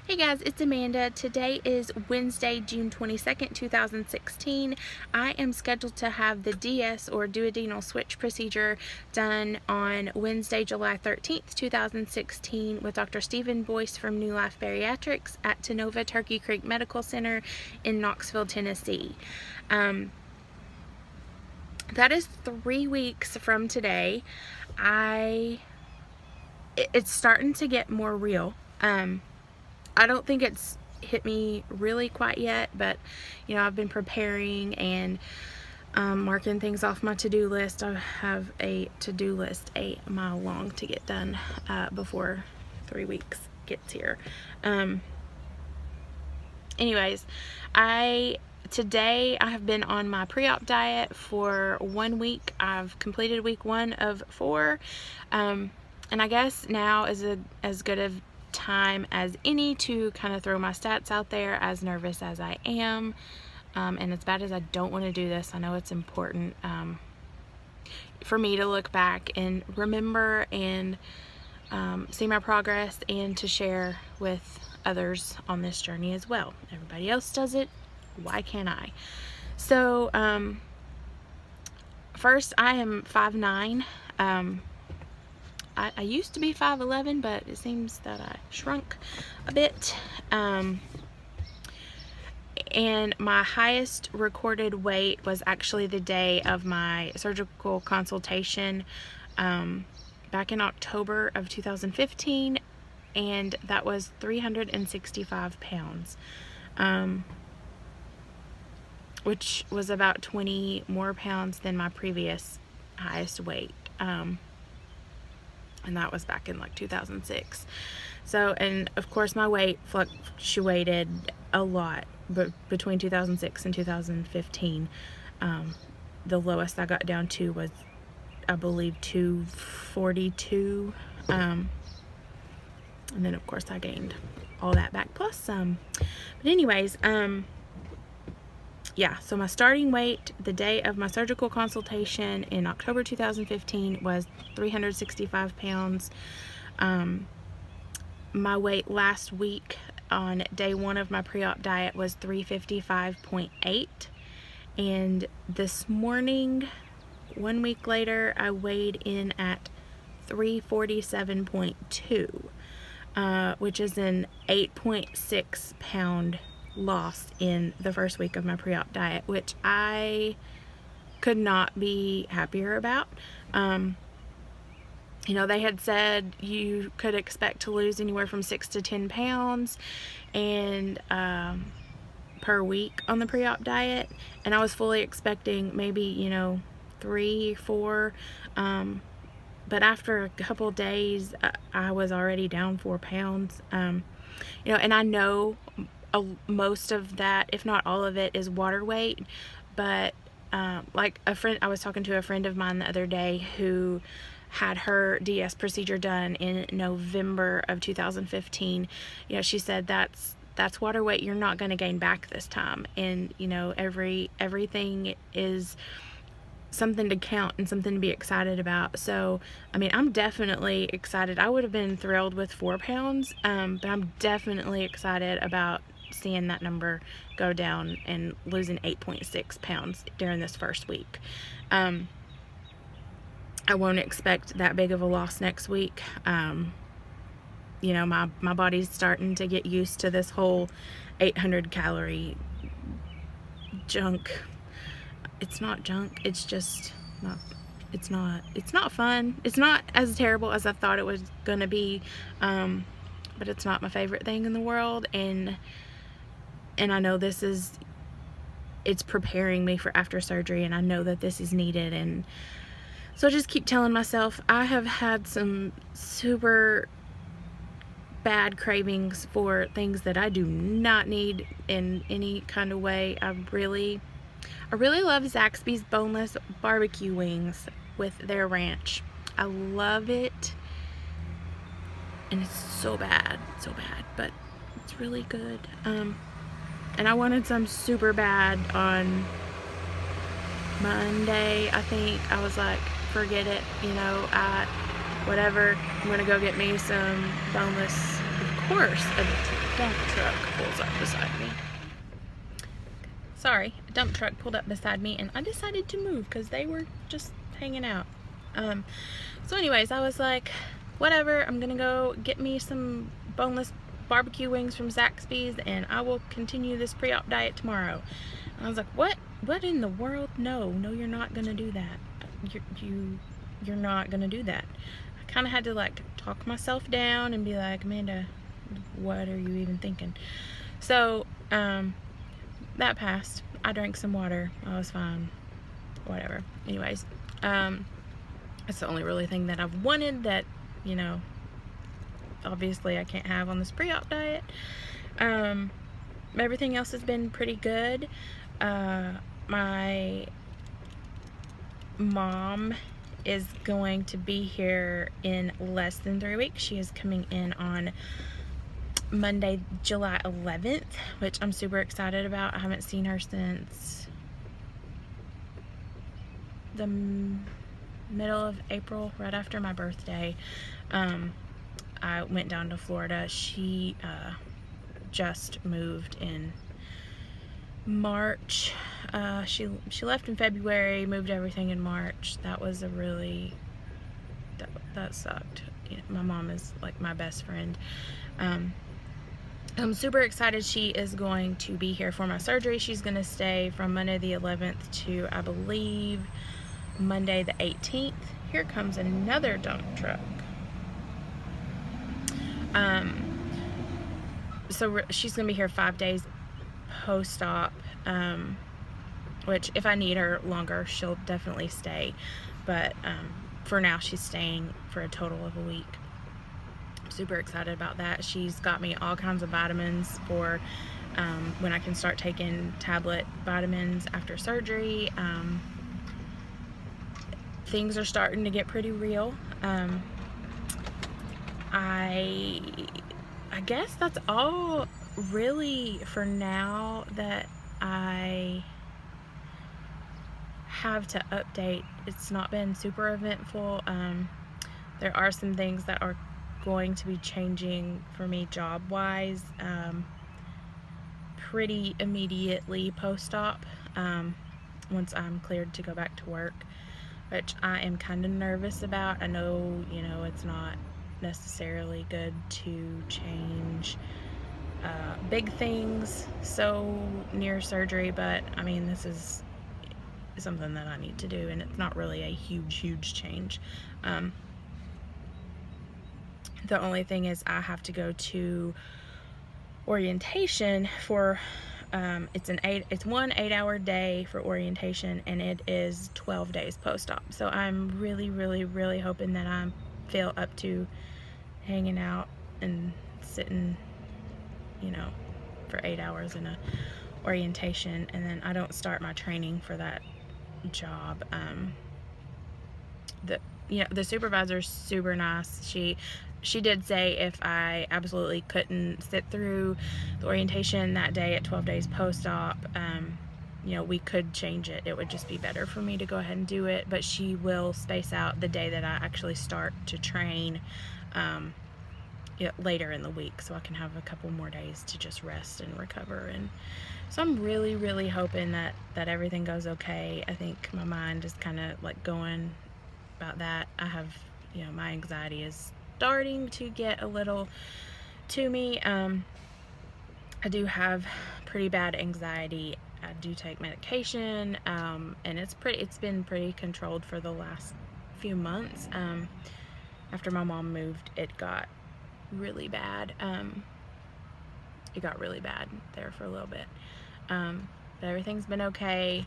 Hey guys, it's Amanda. Today is Wednesday, June 22nd, 2016. I am scheduled to have the DS or duodenal switch procedure done on Wednesday, July 13th, 2016 with Dr. Stephen Boyce from New Life Bariatrics at Tenova Turkey Creek Medical Center in Knoxville, Tennessee. That is 3 weeks from today. It's starting to get more real. I don't think it's hit me really quite yet, but I've been preparing and marking things off my to-do list. I have a to-do list 8 mile long to get done before 3 weeks gets here. Anyways, today I have been on my pre-op diet for 1 week. I've completed week 1 of 4, and I guess now is as good of time as any to kind of throw my stats out there, as nervous as I am, and as bad as I don't want to do this. I know it's important for me to look back and remember and see my progress and to share with others on this journey as well. Everybody else does it, why can't I? So first, I am 5'9". I used to be 5'11", but it seems that I shrunk a bit. And my highest recorded weight was actually the day of my surgical consultation back in October of 2015, and that was 365 pounds, which was about 20 more pounds than my previous highest weight. And that was back in like 2006. So, and of course my weight fluctuated a lot, but between 2006 and 2015, the lowest I got down to was, I believe, 242. And then of course I gained all that back plus some. But anyways, yeah, so my starting weight the day of my surgical consultation in October 2015 was 365 pounds. My weight last week on day 1 of my pre-op diet was 355.8. And this morning, 1 week later, I weighed in at 347.2, which is an 8.6 pound loss in the first week of my pre-op diet, which I could not be happier about. They had said you could expect to lose anywhere from 6 to 10 pounds and per week on the pre-op diet, and I was fully expecting maybe 3, 4, but after a couple days I was already down 4 pounds. And I know most of that, if not all of it, is water weight, but like I was talking to a friend of mine the other day who had her DS procedure done in November of 2015. She said that's water weight you're not going to gain back this time, and everything is something to count and something to be excited about. So I mean, I'm definitely excited. I would have been thrilled with 4 pounds, but I'm definitely excited about seeing that number go down and losing 8.6 pounds during this first week. I won't expect that big of a loss next week. My body's starting to get used to this whole 800 calorie junk. It's not junk, it's just not, it's not fun. It's not as terrible as I thought it was gonna be, but it's not my favorite thing in the world, and I know it's preparing me for after surgery, and I know that this is needed. And so I just keep telling myself, I have had some super bad cravings for things that I do not need in any kind of way. I really love Zaxby's boneless barbecue wings with their ranch. I love it, and it's so bad, but it's really good. And I wanted some super bad on Monday. I think I was like, forget it, whatever. I'm gonna go get me some boneless, of course, a dump truck pulls up beside me. Sorry, a dump truck pulled up beside me, and I decided to move because they were just hanging out. So anyways, I was like, whatever, I'm gonna go get me some boneless barbecue wings from Zaxby's, and I will continue this pre-op diet tomorrow. And I was like, what in the world? No, you're not gonna do that. You're not gonna do that. I kind of had to like talk myself down and be like, Amanda, what are you even thinking? So that passed. I drank some water. I was fine. Whatever. Anyways, that's the only really thing that I've wanted that, you know, obviously I can't have on this pre-op diet. Everything else has been pretty good. My mom is going to be here in less than 3 weeks. She is coming in on Monday, July 11th, which I'm super excited about. I haven't seen her since the middle of April, right after my birthday. I went down to Florida. She just moved in March. She left in February, moved everything in March. That was a really, that sucked. You know, my mom is like my best friend. I'm super excited. She is going to be here for my surgery. She's going to stay from Monday the 11th to, I believe, Monday the 18th. Here comes another dump truck. So she's going to be here 5 days post-op, which if I need her longer, she'll definitely stay. But for now, she's staying for a total of a week. Super excited about that. She's got me all kinds of vitamins for when I can start taking tablet vitamins after surgery. Things are starting to get pretty real. I guess that's all really for now that I have to update. It's not been super eventful. There are some things that are going to be changing for me job-wise pretty immediately post-op, once I'm cleared to go back to work, which I am kind of nervous about. I know, you know, it's not necessarily good to change big things so near surgery, but I mean, this is something that I need to do, and it's not really a huge change. The only thing is I have to go to orientation for it's one 8-hour day for orientation, and it is 12 days post-op. So I'm really hoping that I feel up to hanging out and sitting, you know, for 8 hours in a orientation, and then I don't start my training for that job. The supervisor's super nice. She did say if I absolutely couldn't sit through the orientation that day at 12 days post-op, you know, we could change it. It would just be better for me to go ahead and do it, but she will space out the day that I actually start to train later in the week, so I can have a couple more days to just rest and recover. And so I'm really hoping that everything goes okay. I think my mind is kind of like going about that. I have, you know, my anxiety is starting to get a little to me. I do have pretty bad anxiety. I do take medication, and it's been pretty controlled for the last few months. After my mom moved, it got really bad. It got really bad there for a little bit, but everything's been okay.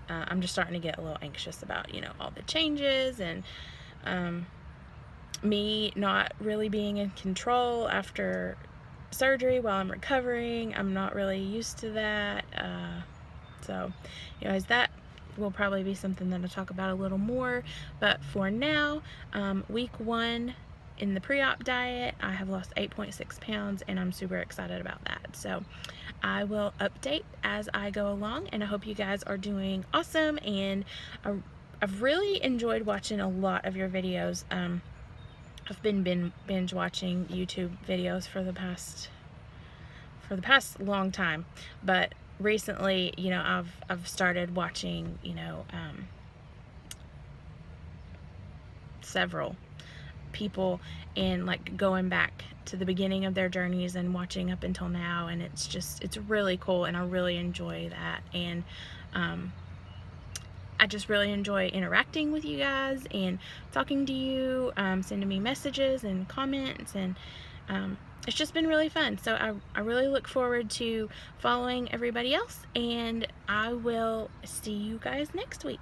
I'm just starting to get a little anxious about, you know, all the changes, and me not really being in control after surgery while I'm recovering. I'm not really used to that. So anyways, that will probably be something that I'll talk about a little more, but for now, week 1 in the pre-op diet, I have lost 8.6 pounds, and I'm super excited about that. So I will update as I go along, and I hope you guys are doing awesome. And I've really enjoyed watching a lot of your videos. I've been binge watching YouTube videos for the past long time, but recently, you know, I've started watching, you know, several people, and like going back to the beginning of their journeys and watching up until now, and it's really cool, and I really enjoy that. And I just really enjoy interacting with you guys and talking to you, sending me messages and comments, and it's just been really fun. So I really look forward to following everybody else, and I will see you guys next week.